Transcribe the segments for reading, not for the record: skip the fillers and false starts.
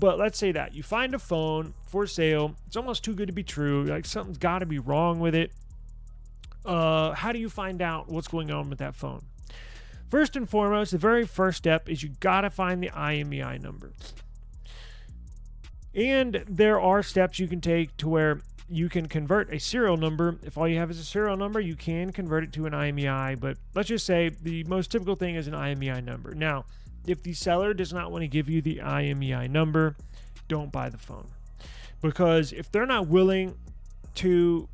But let's say that you find a phone for sale. It's almost too good to be true. Like something's got to be wrong with it. How do you find out what's going on with that phone? First and foremost, the very first step is you got to find the IMEI number. And there are steps you can take to where you can convert a serial number. If all you have is a serial number, you can convert it to an IMEI. But let's just say the most typical thing is an IMEI number. Now, if the seller does not want to give you the IMEI number, don't buy the phone. Because if they're not willing to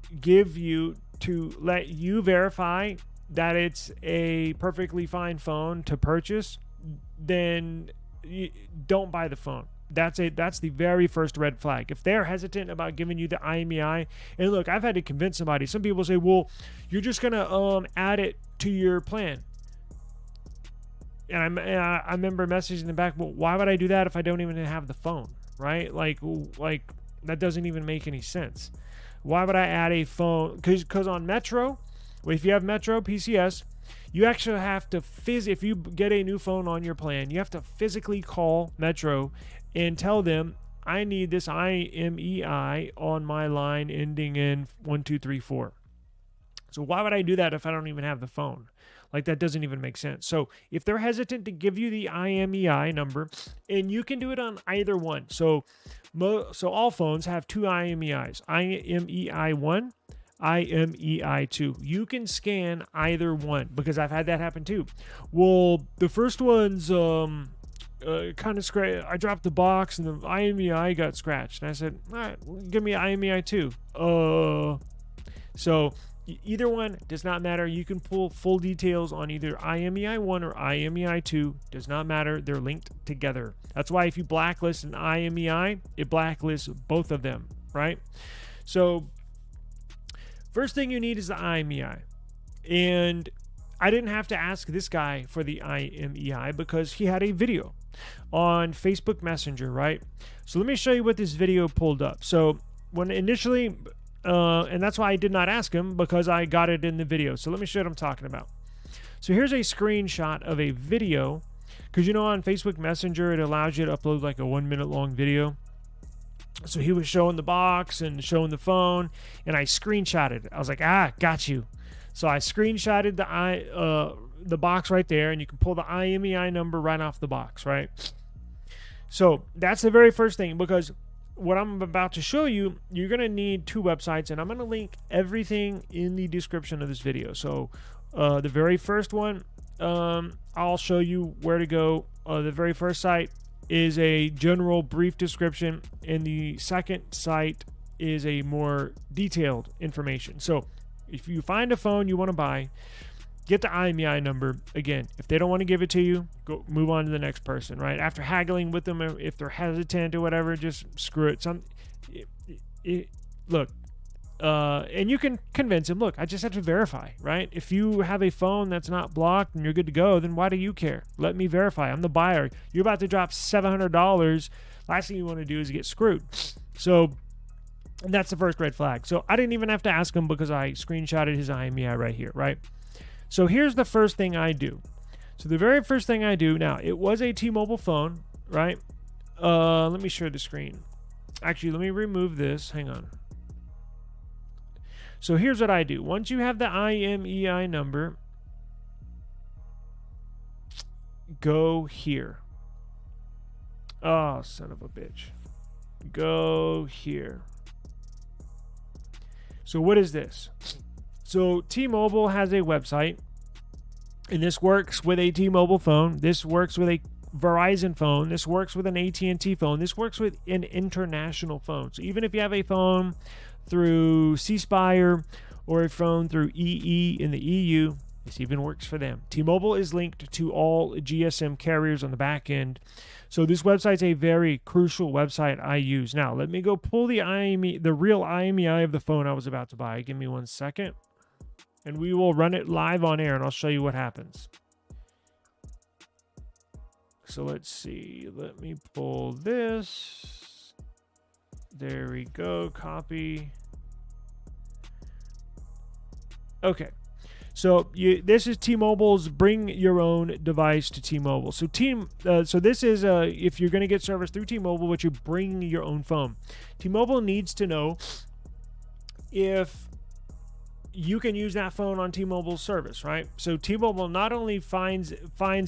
let you verify that it's a perfectly fine phone to purchase, then don't buy the phone. That's the very first red flag. If they're hesitant about giving you the IMEI, and look, I've had to convince somebody. Some people say, well, you're just gonna add it to your plan. And I remember messaging them back, well, why would I do that if I don't even have the phone, right? Like that doesn't even make any sense. Why would I add a phone? Because on Metro, if you have Metro PCS, you actually have to if you get a new phone on your plan, you have to physically call Metro and tell them, I need this IMEI on my line ending in 1234. So why would I do that if I don't even have the phone? Like, that doesn't even make sense. So if they're hesitant to give you the IMEI number, and you can do it on either one. So all phones have two IMEIs, IMEI 1, IMEI 2. You can scan either one, because I've had that happen too. Well, the first one's kind of scratched. I dropped the box and the IMEI got scratched. And I said, all right, give me IMEI 2. So either one does not matter. You can pull full details on either IMEI 1 or IMEI 2. Does not matter. They're linked together. That's why if you blacklist an IMEI, it blacklists both of them, right? So first thing you need is the IMEI. And I didn't have to ask this guy for the IMEI because he had a video on Facebook Messenger, right? So let me show you what this video pulled up. So when initially... and that's why I did not ask him, because I got it in the video. So let me show you what I'm talking about. So here's a screenshot of a video, because on Facebook Messenger it allows you to upload like a 1 minute long video. So he was showing the box and showing the phone, and I screenshotted it. I was like, got you. So I screenshotted the box right there, and you can pull the IMEI number right off the box, right? So that's the very first thing, because what I'm about to show you, you're going to need two websites, and I'm going to link everything in the description of this video. So the very first one, I'll show you where to go. The very first site is a general brief description, and the second site is a more detailed information. So if you find a phone you want to buy, get the IMEI number. Again, if they don't want to give it to you, go move on to the next person, right? After haggling with them, if they're hesitant or whatever, just screw it. Look, and you can convince them, look, I just have to verify, right? If you have a phone that's not blocked and you're good to go, then why do you care? Let me verify. I'm the buyer. You're about to drop $700. Last thing you want to do is get screwed. So that's the first red flag. So I didn't even have to ask him because I screenshotted his IMEI right here, right? So here's the first thing I do. So the very first thing I do, now, it was a T-Mobile phone, right? Let me share the screen. Actually, let me remove this. Hang on. So here's what I do. Once you have the IMEI number, go here. Oh, son of a bitch. Go here. So what is this? So T-Mobile has a website, and this works with a T-Mobile phone. This works with a Verizon phone. This works with an AT&T phone. This works with an international phone. So even if you have a phone through C-Spire or a phone through EE in the EU, this even works for them. T-Mobile is linked to all GSM carriers on the back end. So this website's a very crucial website I use. Now, let me go pull the real IMEI of the phone I was about to buy. Give me 1 second. And we will run it live on air, and I'll show you what happens. So let's see. Let me pull this. There we go. Copy. Okay. So this is T-Mobile's bring your own device to T-Mobile. So so this is if you're going to get service through T-Mobile, but you bring your own phone. T-Mobile needs to know if you can use that phone on T-Mobile's service, right? So T-Mobile not only finds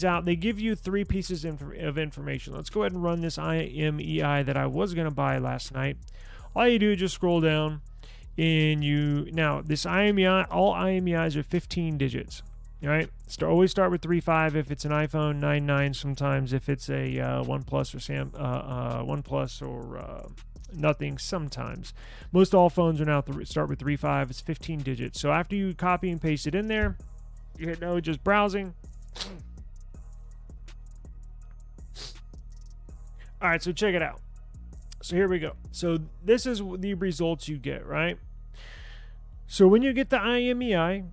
out, they give you 3 pieces of information. Let's go ahead and run this IMEI that I was going to buy last night. All you do is just scroll down, and now this IMEI, all IMEIs are 15 digits, right? Always start with 35 if it's an iPhone, 99 sometimes if it's a OnePlus or OnePlus or nothing sometimes. Most all phones are now start with 35. It's 15 digits. So after you copy and paste it in there, you hit no, just browsing. All right, so check it out. So here we go. So this is the results you get, right? So when you get the IMEI,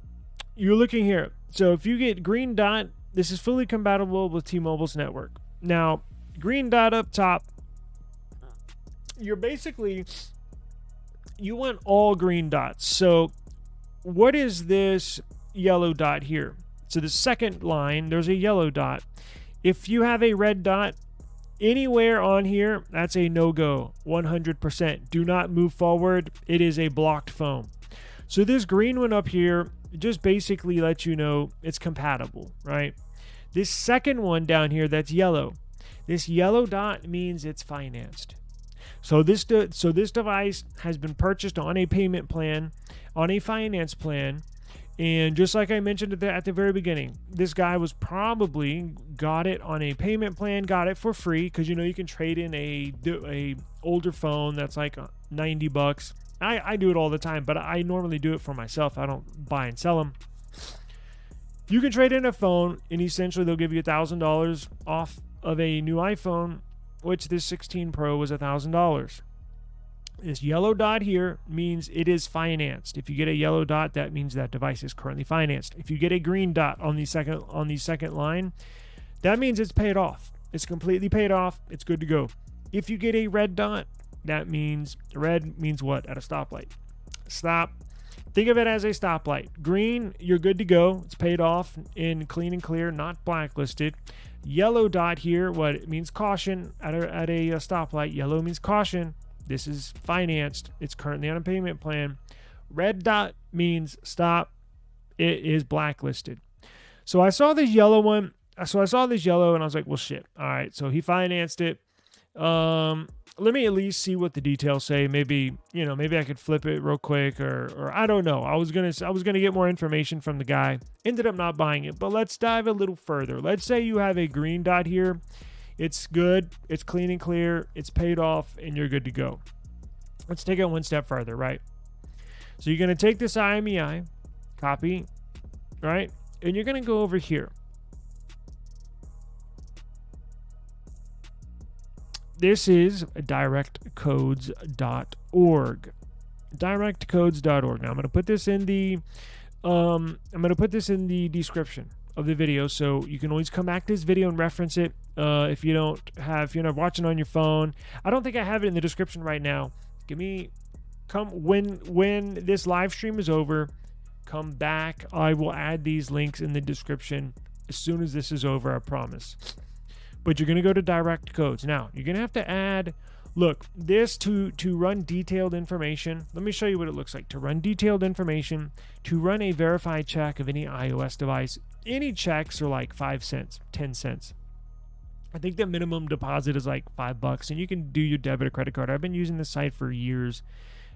you're looking here. So if you get green dot, this is fully compatible with T-Mobile's network. Now, green dot up top, you're basically, you want all green dots. So what is this yellow dot here? So the second line, there's a yellow dot. If you have a red dot anywhere on here, that's a no-go, 100%. Do not move forward. It is a blocked phone. So this green one up here just basically lets you know it's compatible, right? This second one down here that's yellow, this yellow dot means it's financed. So this device has been purchased on a payment plan, on a finance plan, and just like I mentioned at the very beginning, this guy was probably got it on a payment plan, got it for free, because you can trade in a older phone that's like $90. I do it all the time, but I normally do it for myself. I don't buy and sell them. You can trade in a phone, and essentially they'll give you $1,000 off of a new iPhone, which this 16 Pro was $1,000. This yellow dot here means it is financed. If you get a yellow dot, that means that device is currently financed. If you get a green dot on the second line, that means it's paid off. It's completely paid off. It's good to go. If you get a red dot, that means red means what? At a stoplight. Stop. Think of it as a stoplight. Green, you're good to go. It's paid off in clean and clear, not blacklisted. Yellow dot here, what it means caution at a stoplight. Yellow means caution. This is financed. It's currently on a payment plan. Red dot means stop. It is blacklisted. So I saw this yellow one. So I saw this yellow and I was like, well, shit. All right. So he financed it. Let me at least see what the details say. Maybe I could flip it real quick or I don't know. I was going to get more information from the guy. Ended up not buying it, but let's dive a little further. Let's say you have a green dot here. It's good. It's clean and clear. It's paid off and you're good to go. Let's take it one step further, right? So you're going to take this IMEI, copy, right? And you're going to go over here. This is directcodes.org. Directcodes.org. Now I'm going to put this in the description of the video, so you can always come back to this video and reference it. If you're not watching on your phone, I don't think I have it in the description right now. When this live stream is over, come back. I will add these links in the description as soon as this is over, I promise. But you're going to go to direct codes. Now, you're going to have to add, look, this to run detailed information. Let me show you what it looks like. To run detailed information, to run a verified check of any iOS device, any checks are like 5 cents, 10 cents. I think the minimum deposit is like $5, and you can do your debit or credit card. I've been using this site for years.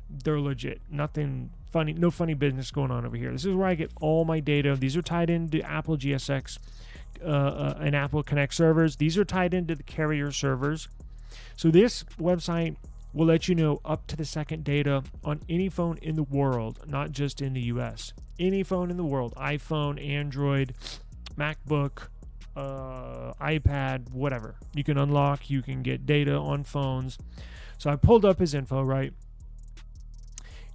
They're legit. Nothing funny, no funny business going on over here. This is where I get all my data. These are tied into Apple GSX and Apple Connect servers. These are tied into the carrier servers. So this website will let you know up to the second data on any phone in the world, not just in the US. Any phone in the world, iPhone, Android, MacBook, iPad, whatever. You can unlock, you can get data on phones. So I pulled up his info, right?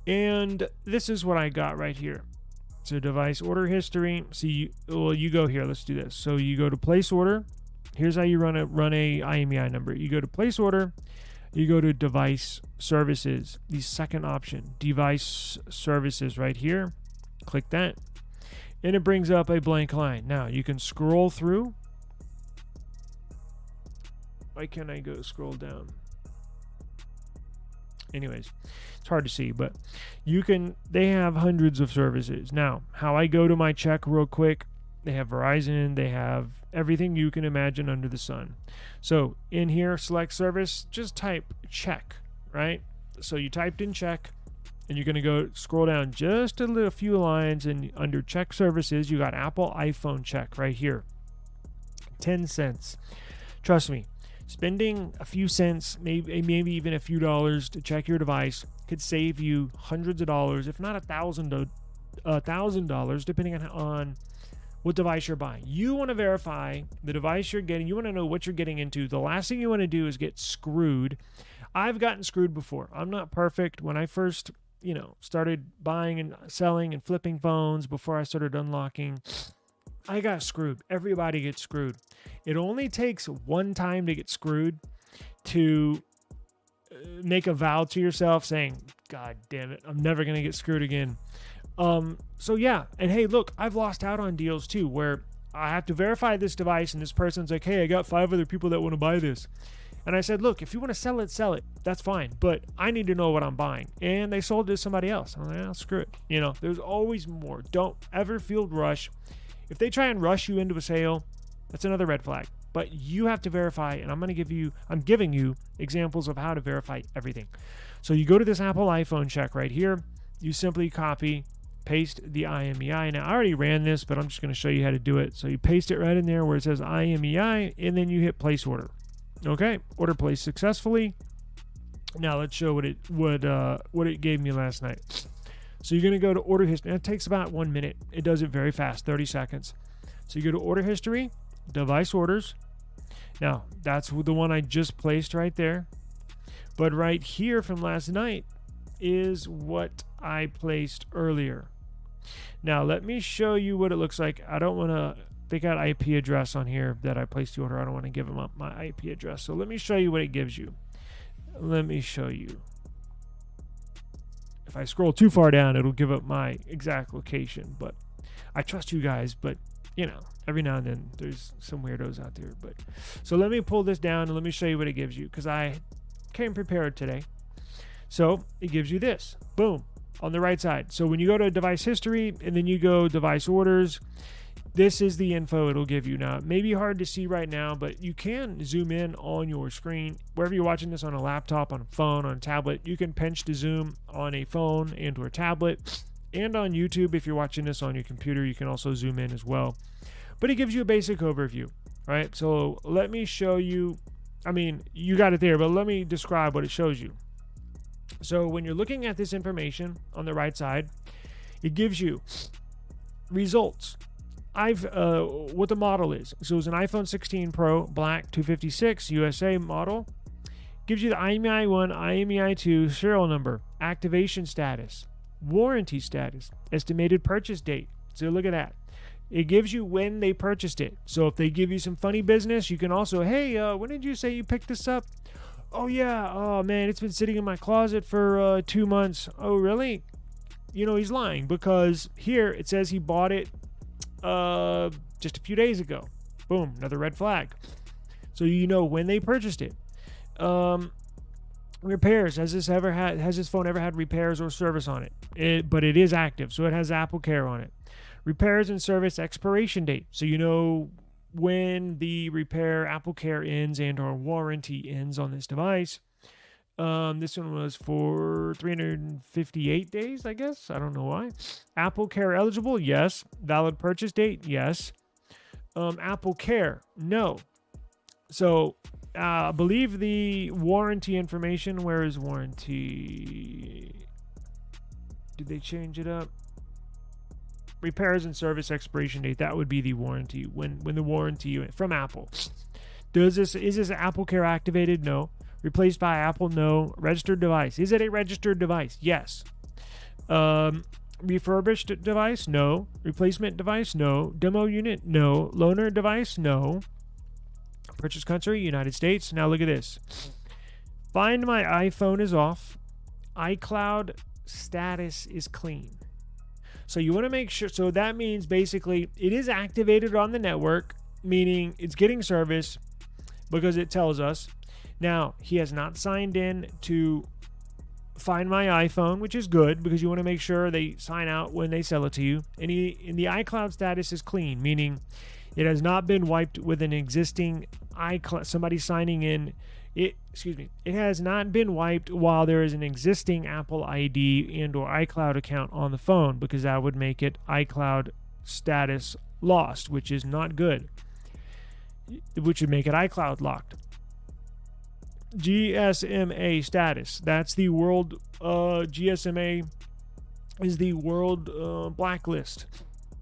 And this is what I got right here. So device order history. So you go here. Let's do this. So you go to place order. Here's how you run a IMEI number. You go to place order. You go to device services. The second option, device services, right here. Click that. and it brings up a blank line. Now you can scroll through. Why can't I go scroll down? Anyways, it's hard to see, but they have hundreds of services. Now, how I go to my check real quick, they have Verizon, they have everything you can imagine under the sun. So in here, select service, just type check, right? So you typed in check, and you're going to go scroll down just a few lines, and under check services, you got Apple iPhone check right here. 10 cents. Trust me, spending a few cents, maybe even a few dollars to check your device could save you hundreds of dollars, if not $1,000, depending on what device you're buying. You want to verify the device you're getting. You want to know what you're getting into. The last thing you want to do is get screwed. I've gotten screwed before. I'm not perfect. When I first, started buying and selling and flipping phones before I started unlocking, I got screwed. Everybody gets screwed. It only takes one time to get screwed to make a vow to yourself saying, God damn it, I'm never going to get screwed again. So yeah, and hey, look, I've lost out on deals too, where I have to verify this device and this person's like, hey, I got 5 other people that want to buy this. And I said, look, if you want to sell it, that's fine. But I need to know what I'm buying. And they sold it to somebody else. I'm like, screw it. There's always more. Don't ever feel rush. If they try and rush you into a sale, that's another red flag. But you have to verify, and I'm giving you examples of how to verify everything. So you go to this Apple iPhone check right here. You simply copy, paste the IMEI. Now, I already ran this, but I'm just going to show you how to do it. So you paste it right in there where it says IMEI, and then you hit place order. Okay, order placed successfully. Now let's show what it gave me last night. So you're going to go to order history. It takes about 1 minute. It does it very fast, 30 seconds. So you go to order history, device orders. Now, that's the one I just placed right there. But right here from last night is what I placed earlier. Now, let me show you what it looks like. I don't want to... They got IP address on here that I placed the order. I don't want to give them up my IP address. So let me show you what it gives you. Let me show you. If I scroll too far down, it'll give up my exact location. But I trust you guys. But, every now and then there's some weirdos out there. But so let me pull this down and let me show you what it gives you, because I came prepared today. So it gives you this. Boom. On the right side. So when you go to device history and then you go device orders, this is the info it'll give you. Now, it may be hard to see right now, but you can zoom in on your screen. Wherever you're watching this, on a laptop, on a phone, on a tablet, you can pinch to zoom on a phone and or a tablet. And on YouTube, if you're watching this on your computer, you can also zoom in as well. But it gives you a basic overview, right? So let me show you. I mean, you got it there, but let me describe what it shows you. So when you're looking at this information on the right side, it gives you results. What the model is. So it's an iPhone 16 Pro Black 256 USA model. Gives you the IMEI 1, IMEI 2 serial number, activation status, warranty status, estimated purchase date. So look at that. It gives you when they purchased it. So if they give you some funny business, you can also, hey, when did you say you picked this up? Oh, yeah. Oh, man, it's been sitting in my closet for 2 months. Oh, really? He's lying, because here it says he bought it just a few days ago. Boom, another red flag. So when they purchased it. Repairs. Has this phone ever had repairs or service on it? But it is active, so it has Apple Care on it. Repairs and service expiration date. So when the repair Apple Care ends and or warranty ends on this device. This one was for 358 days, I guess. I don't know why. Apple Care eligible? Yes. Valid purchase date? Yes. Apple Care? No. So, I believe the warranty information. Where is warranty? Did they change it up? Repairs and service expiration date. That would be the warranty. When the warranty from Apple. Is this Apple Care activated? No. Replaced by Apple? No. Registered device. Is it a registered device? Yes. Refurbished device? No. Replacement device? No. Demo unit? No. Loaner device? No. Purchase country? United States. Now look at this. Find my iPhone is off. iCloud status is clean. So you want to make sure. So that means basically it is activated on the network, meaning it's getting service because it tells us. Now, he has not signed in to Find My iPhone, which is good because you want to make sure they sign out when they sell it to you. And the iCloud status is clean, meaning it has not been wiped with an existing iCloud, somebody signing in. It has not been wiped while there is an existing Apple ID and or iCloud account on the phone, because that would make it iCloud status lost, which is not good, which would make it iCloud locked. GSMA status, that's the world, GSMA is the world blacklist.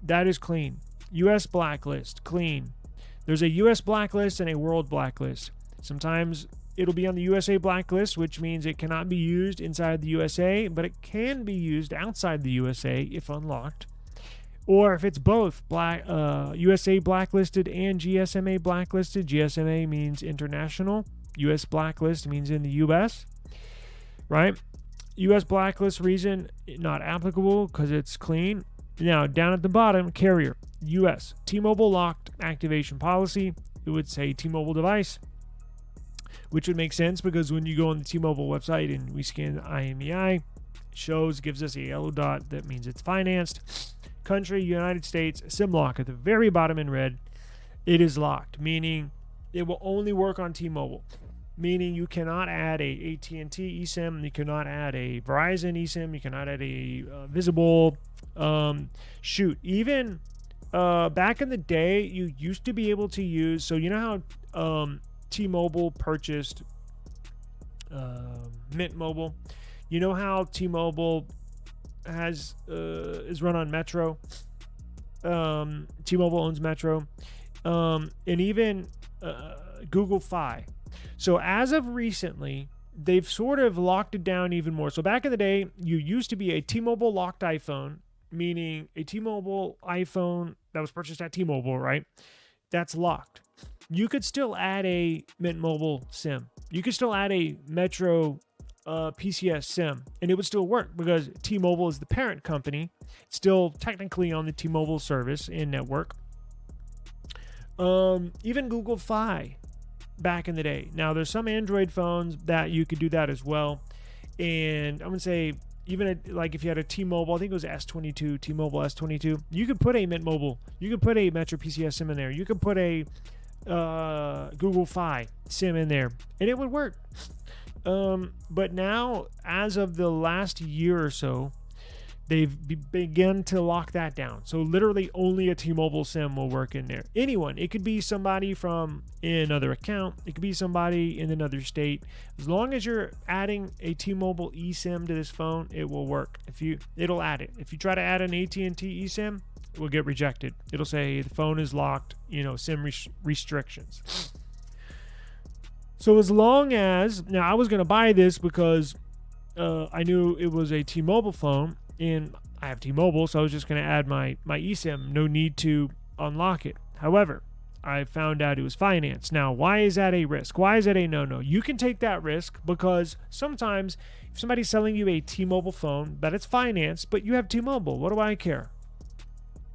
That is clean. US blacklist, clean. There's a US blacklist and a world blacklist. Sometimes it'll be on the USA blacklist, which means it cannot be used inside the USA, but it can be used outside the USA if unlocked. Or if it's both USA blacklisted and GSMA blacklisted. GSMA means international. US blacklist means in the US, right? US blacklist reason not applicable because it's clean. Now, down at the bottom, carrier, US, T-Mobile locked activation policy. It would say T-Mobile device, which would make sense because when you go on the T-Mobile website and we scan the IMEI, gives us a yellow dot. That means it's financed. Country, United States, SIM lock at the very bottom in red. It is locked, meaning it will only work on T-Mobile. Meaning you cannot add a AT&T eSIM, you cannot add a Verizon eSIM, you cannot add a visible. Even back in the day, you used to be able to use. So you know how T-Mobile purchased Mint Mobile. You know how T-Mobile is run on Metro. T-Mobile owns Metro, and even Google Fi. So as of recently, they've sort of locked it down even more. So back in the day, you used to be a T-Mobile locked iPhone, meaning a T-Mobile iPhone that was purchased at T-Mobile, right? That's locked. You could still add a Mint Mobile SIM. You could still add a Metro PCS SIM, and it would still work because T-Mobile is the parent company. It's still technically on the T-Mobile service and network. Even Google Fi back in the day. Now, there's some Android phones that you could do that as well. And I'm going to say, even like if you had a T-Mobile, I think it was S22, T-Mobile S22, you could put a Mint Mobile, you could put a Metro PCS SIM in there, you could put a Google Fi SIM in there, and it would work. But now, as of the last year or so, they've begun to lock that down. So literally only a T-Mobile SIM will work in there. Anyone. It could be somebody from another account. It could be somebody in another state. As long as you're adding a T-Mobile eSIM to this phone, it will work. It'll add it. If you try to add an AT&T eSIM, it will get rejected. It'll say the phone is locked, SIM restrictions. So as long as, now I was going to buy this because I knew it was a T-Mobile phone, and I have T-Mobile, so I was just going to add my eSIM. No need to unlock it. However, I found out it was financed. Now, why is that a risk? Why is that a no-no? You can take that risk because sometimes if somebody's selling you a T-Mobile phone, that it's financed, but you have T-Mobile, what do I care?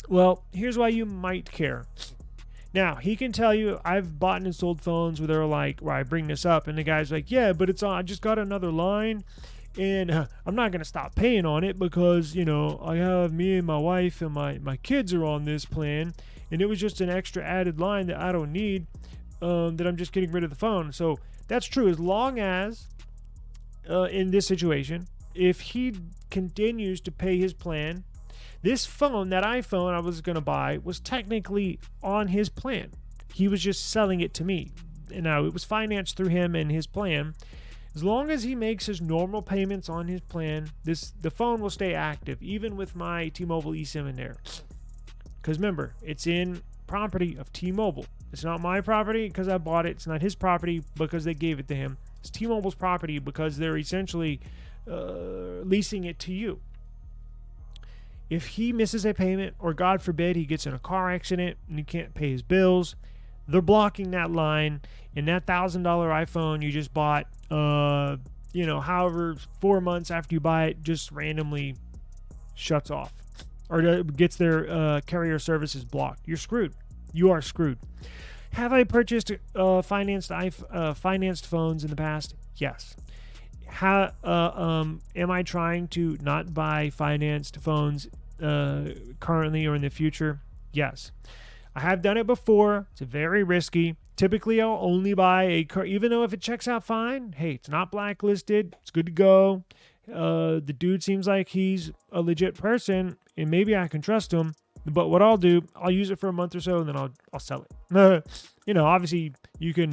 Well, here's why you might care. Now, he can tell you, I've bought and sold phones where they're like, where I bring this up, and the guy's like, yeah, but it's on, I just got another line, and I'm not going to stop paying on it because, I have me and my wife and my kids are on this plan, and it was just an extra added line that I don't need, that I'm just getting rid of the phone. So that's true, as long as, in this situation, if he continues to pay his plan, this phone, that iPhone I was going to buy, was technically on his plan. He was just selling it to me. And now it was financed through him and his plan. As long as he makes his normal payments on his plan, the phone will stay active, even with my T-Mobile eSIM in there. Because remember, it's in property of T-Mobile. It's not my property because I bought it. It's not his property because they gave it to him. It's T-Mobile's property because they're essentially leasing it to you. If he misses a payment, or God forbid he gets in a car accident and he can't pay his bills, they're blocking that line, and that $1,000 iPhone you just bought, however 4 months after you buy it, just randomly shuts off. or gets their carrier services blocked, you're screwed. You are screwed. Have I purchased financed phones in the past? Yes. Am I trying to not buy financed phones currently or in the future? Yes. I have done it before. It's very risky. Typically, I'll only buy a car, even though if it checks out fine, hey, it's not blacklisted. It's good to go. The dude seems like he's a legit person, and maybe I can trust him. But what I'll do, I'll use it for a month or so, and then I'll sell it. Obviously, you can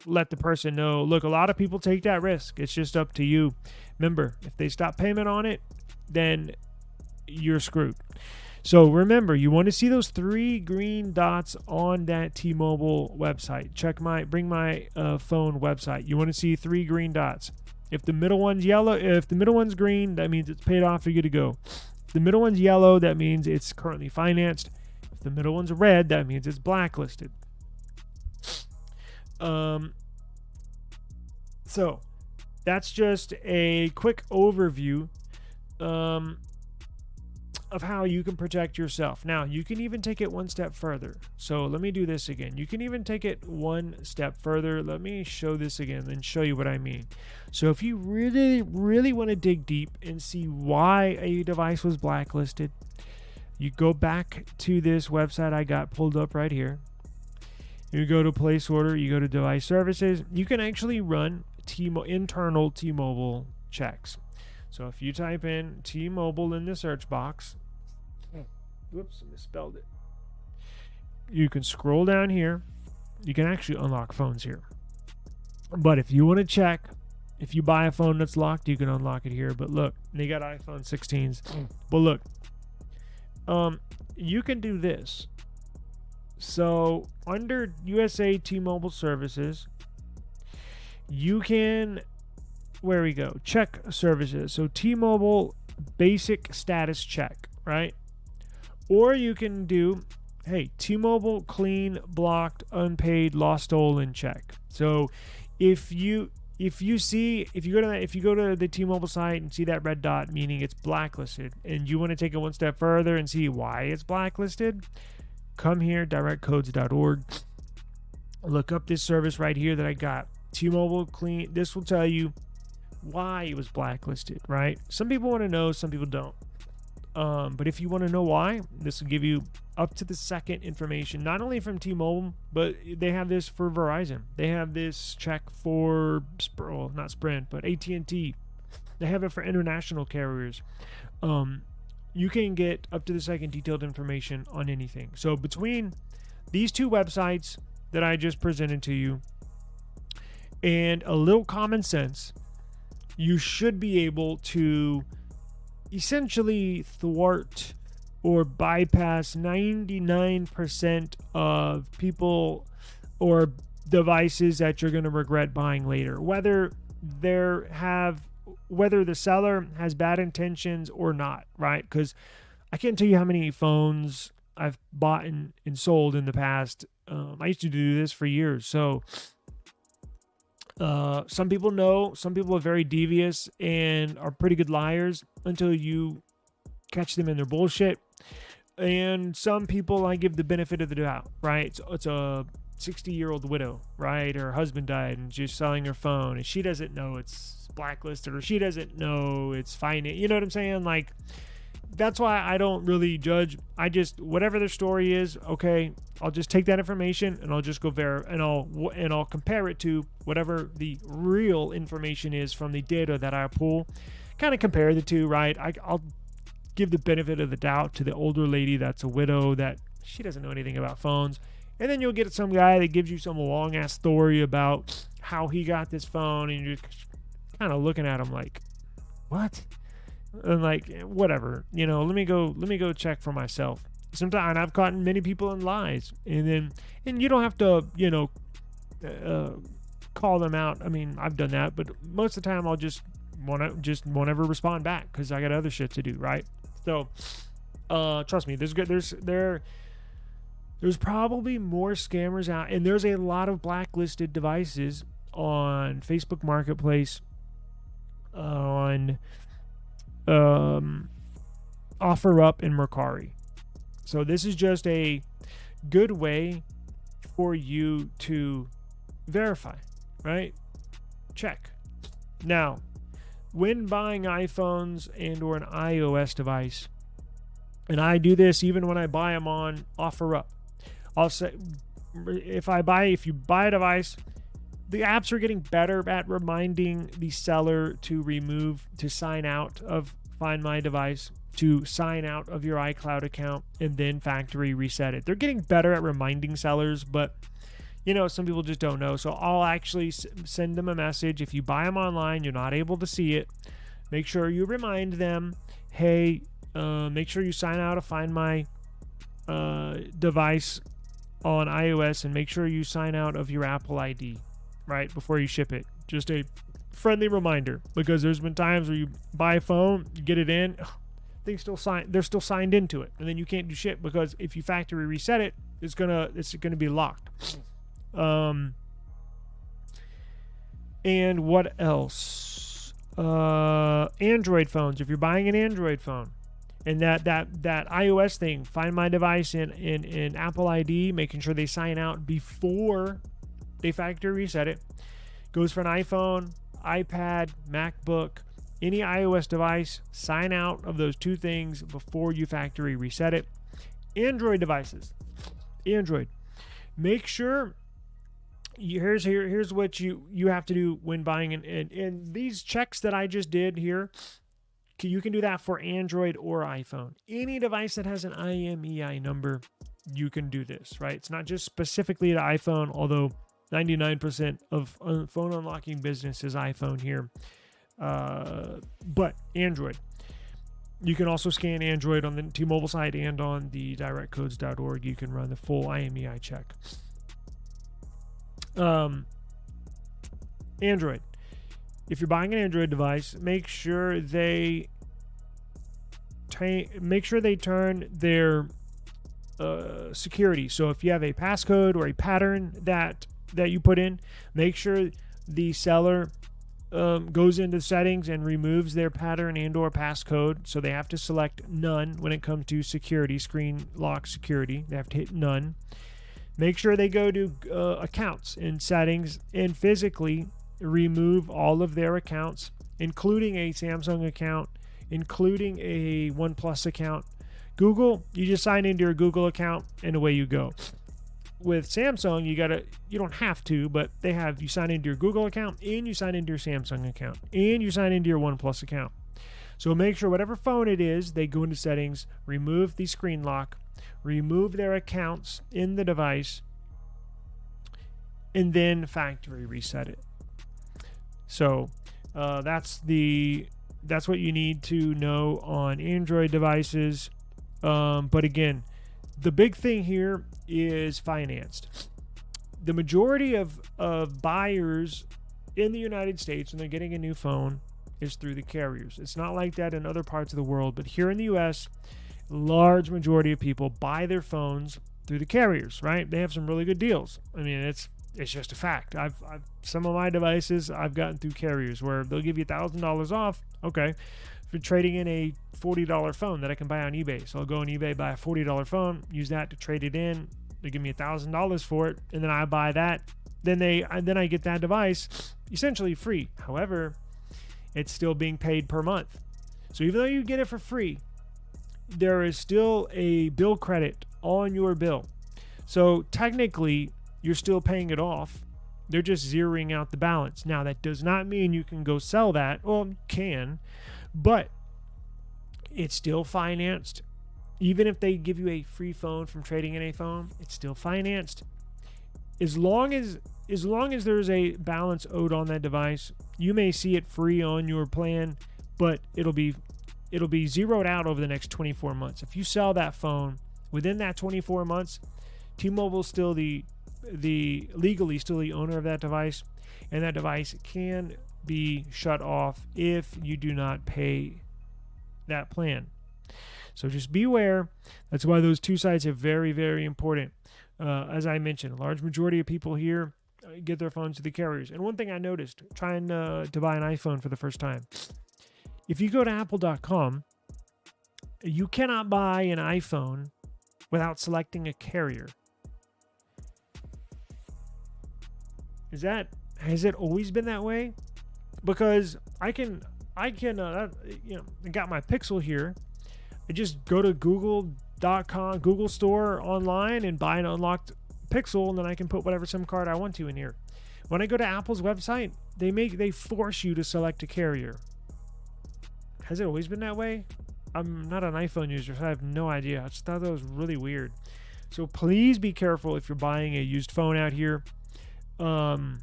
let the person know. Look, a lot of people take that risk. It's just up to you. Remember, if they stop payment on it, then you're screwed. So remember, you want to see those 3 green dots on that T-Mobile website. Bring my phone website. You want to see 3 green dots. If the middle one's yellow, if the middle one's green, that means it's paid off. You're good to go. If the middle one's yellow, that means it's currently financed. If the middle one's red, that means it's blacklisted. So that's just a quick overview of how you can protect yourself. Now, you can even take it one step further. So let me do this again. You can even take it one step further. Let me show this again and show you what I mean. So if you really, really want to dig deep and see why a device was blacklisted, you go back to this website I got pulled up right here. You go to place order, you go to device services. You can actually run internal T-Mobile checks. So if you type in T-Mobile in the search box, whoops, I misspelled it. You can scroll down here. You can actually unlock phones here. But if you want to check, if you buy a phone that's locked, you can unlock it here. But look, they got iPhone 16s. But look, you can do this. So under USA T-Mobile services, you can, where we go, check services. So T-Mobile basic status check, right? Or you can do, hey, T-Mobile clean, blocked, unpaid, lost, stolen check. So if you go to the T-Mobile site and see that red dot, meaning it's blacklisted, and you want to take it one step further and see why it's blacklisted, come here, directcodes.org. Look up this service right here that I got. T-Mobile clean. This will tell you why it was blacklisted, right? Some people want to know, some people don't. But if you want to know why, this will give you up to the second information, not only from T-Mobile, but they have this for Verizon. They have this check for, well, not Sprint, but AT&T. They have it for international carriers. You can get up to the second detailed information on anything. So between these 2 websites that I just presented to you and a little common sense, you should be able to essentially thwart or bypass 99% of people or devices that you're going to regret buying later, whether the seller has bad intentions or not, right? Because I can't tell you how many phones I've bought and sold in the past. I used to do this for years. So some people know, some people are very devious and are pretty good liars until you catch them in their bullshit. And some people I give the benefit of the doubt, right? It's a 60-year-old widow, right? Her husband died and she's selling her phone and she doesn't know it's blacklisted or she doesn't know it's fine. You know what I'm saying? Like, that's why I don't really judge. I just, whatever their story is, okay, I'll just take that information and I'll just go and I'll compare it to whatever the real information is from the data that I pull. Kind of compare the two, right? I'll give the benefit of the doubt to the older lady that's a widow that she doesn't know anything about phones. And then you'll get some guy that gives you some long ass story about how he got this phone, and you're just kind of looking at him like, what? And like, whatever, let me go check for myself. Sometimes I've caught many people in lies, and you don't have to, call them out. I mean, I've done that, but most of the time I'll just won't ever respond back because I got other shit to do, right? So, trust me, there's probably more scammers out, and there's a lot of blacklisted devices on Facebook Marketplace, on OfferUp, and Mercari. So this is just a good way for you to verify, right? Check. Now, when buying iPhones and or an iOS device, and I do this even when I buy them on OfferUp, I'll say, if you buy a device, the apps are getting better at reminding the seller to sign out of Find My Device, to sign out of your iCloud account, and then factory reset it. They're getting better at reminding sellers, but some people just don't know. So I'll actually send them a message. If you buy them online, you're not able to see it. Make sure you remind them, hey, make sure you sign out of Find My Device on iOS, and make sure you sign out of your Apple ID, right, before you ship it. Just a friendly reminder, because there's been times where you buy a phone, you get it in, they're still signed into it, and then you can't do shit, because if you factory reset it, it's gonna be locked. And what else? Android phones. If you're buying an Android phone, and that iOS thing, Find My Device in Apple ID, making sure they sign out before they factory reset it. Goes for an iPhone, iPad, MacBook, any iOS device. Sign out of those two things before you factory reset it. Android devices. Make sure. Here's what you have to do when buying and these checks that I just did here. You can do that for Android or iPhone. Any device that has an IMEI number, you can do this, right? It's not just specifically to iPhone, although 99% of phone unlocking business is iPhone here. But Android. You can also scan Android on the T-Mobile side and on the directcodes.org. You can run the full IMEI check. Android. If you're buying an Android device, make sure they turn their security. So if you have a passcode or a pattern that you put in, make sure the seller goes into settings and removes their pattern and or passcode. So they have to select none when it comes to security, screen lock security. They have to hit none. Make sure they go to accounts in settings and physically remove all of their accounts, including a Samsung account, including a OnePlus account. Google, you just sign into your Google account and away you go. With Samsung, you don't have to, but you sign into your Google account and you sign into your Samsung account and you sign into your OnePlus account. So make sure whatever phone it is, they go into settings, remove the screen lock, remove their accounts in the device, and then factory reset it. So that's what you need to know on Android devices. But again, the big thing here is financed. The majority of buyers in the United States, when they're getting a new phone, is through the carriers. It's not like that in other parts of the world, but here in the U.S., large majority of people buy their phones through the carriers, right? They have some really good deals. I mean, it's just a fact. I've some of my devices I've gotten through carriers where they'll give you $1,000 off. Okay, for trading in a $40 phone that I can buy on eBay. So I'll go on eBay, buy a $40 phone, use that to trade it in. They give me $1,000 for it, and then I buy that. Then I get that device essentially free. However, it's still being paid per month. So even though you get it for free, there is still a bill credit on your bill. So technically, you're still paying it off. They're just zeroing out the balance. Now, that does not mean you can go sell that. Well, you can, but it's still financed. Even if they give you a free phone from trading in a phone, it's still financed. As long as there's a balance owed on that device, you may see it free on your plan, but it'll be zeroed out over the next 24 months. If you sell that phone within that 24 months, T-Mobile's still legally still the owner of that device, and that device can be shut off if you do not pay that plan. So just beware. That's why those two sides are very, very important. As I mentioned, a large majority of people here get their phones to the carriers. And one thing I noticed trying to buy an iPhone for the first time, if you go to apple.com You cannot buy an iPhone without selecting a carrier. Has it always been that way? Because I got my Pixel here. I just go to google.com, Google Store online, and buy an unlocked Pixel, and then I can put whatever SIM card I want to in here. When I go to Apple's website, they force you to select a carrier. Has it always been that way? I'm not an iPhone user, so I have no idea. I just thought that was really weird. So please be careful if you're buying a used phone out here. And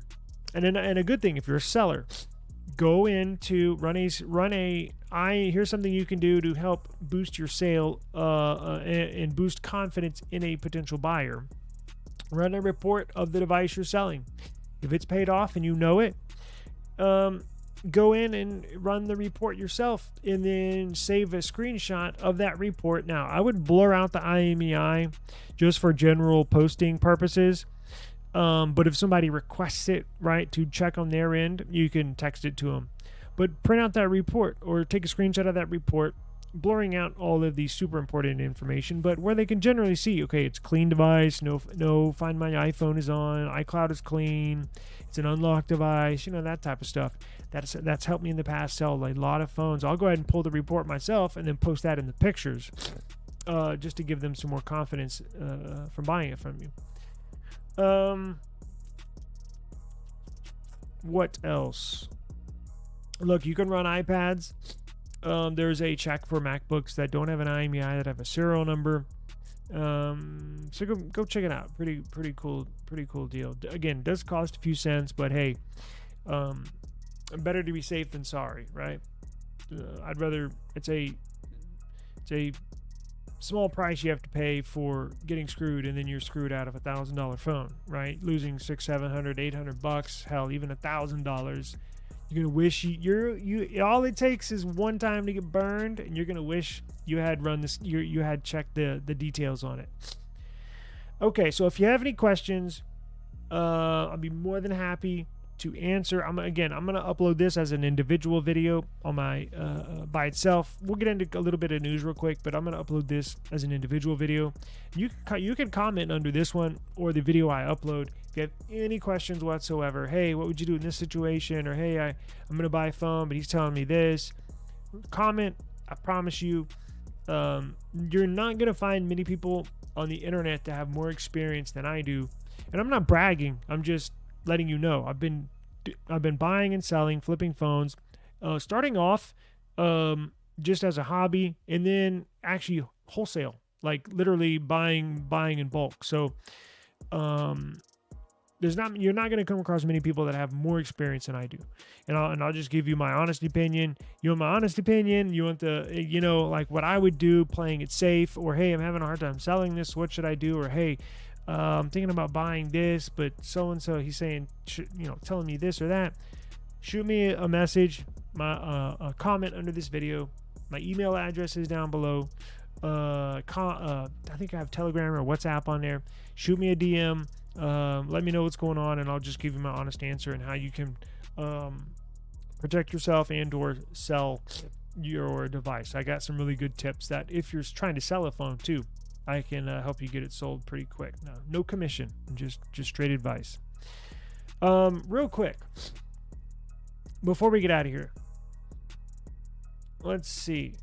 a good thing, if you're a seller, go into here's something you can do to help boost your sale and boost confidence in a potential buyer. Run a report of the device you're selling. If it's paid off and you know it, go in and run the report yourself and then save a screenshot of that report. Now, I would blur out the IMEI just for general posting purposes. But if somebody requests it, right, to check on their end, you can text it to them. But print out that report or take a screenshot of that report, blurring out all of the super important information, but where they can generally see, okay, it's clean device, no Find My iPhone is on, iCloud is clean, it's an unlocked device, that type of stuff. That's helped me in the past sell a lot of phones. I'll go ahead and pull the report myself and then post that in the pictures, just to give them some more confidence from buying it from you. What else? Look, you can run iPads. There's a check for MacBooks that don't have an IMEI, that have a serial number. So go check it out. Pretty cool deal. Again, it does cost a few cents, but hey, better to be safe than sorry, right? I'd rather it's a small price you have to pay for getting screwed, and then you're screwed out of $1,000 phone, right? Losing $600, $700, $800, hell, even $1,000. You're gonna wish you all it takes is one time to get burned, and you're gonna wish you had run this. You had checked the details on it. Okay, so if you have any questions, I'll be more than happy to answer. I'm gonna upload this as an individual video on my by itself. We'll get into a little bit of news real quick, but I'm gonna upload this as an individual video. You can comment under this one or the video I upload if you have any questions whatsoever. Hey, what would you do in this situation? Or hey, I'm gonna buy a phone, but he's telling me this. Comment. I promise you, you're not gonna find many people on the internet that have more experience than I do. And I'm not bragging. I'm just letting you know. I've been buying and selling, flipping phones, starting off just as a hobby, and then actually wholesale, like literally buying in bulk. So you're not going to come across many people that have more experience than I do. And I'll just give you my honest opinion. You want my honest opinion? You want like what I would do, playing it safe, or hey, I'm having a hard time selling this. What should I do? Or hey, I'm thinking about buying this, but so-and-so, he's saying, telling me this or that. Shoot me a message, a comment under this video. My email address is down below. I think I have Telegram or WhatsApp on there. Shoot me a DM. Let me know what's going on, and I'll just give you my honest answer and how you can protect yourself and or sell your device. I got some really good tips that if you're trying to sell a phone too, I can help you get it sold pretty quick. No commission, just straight advice. Real quick, before we get out of here, let's see.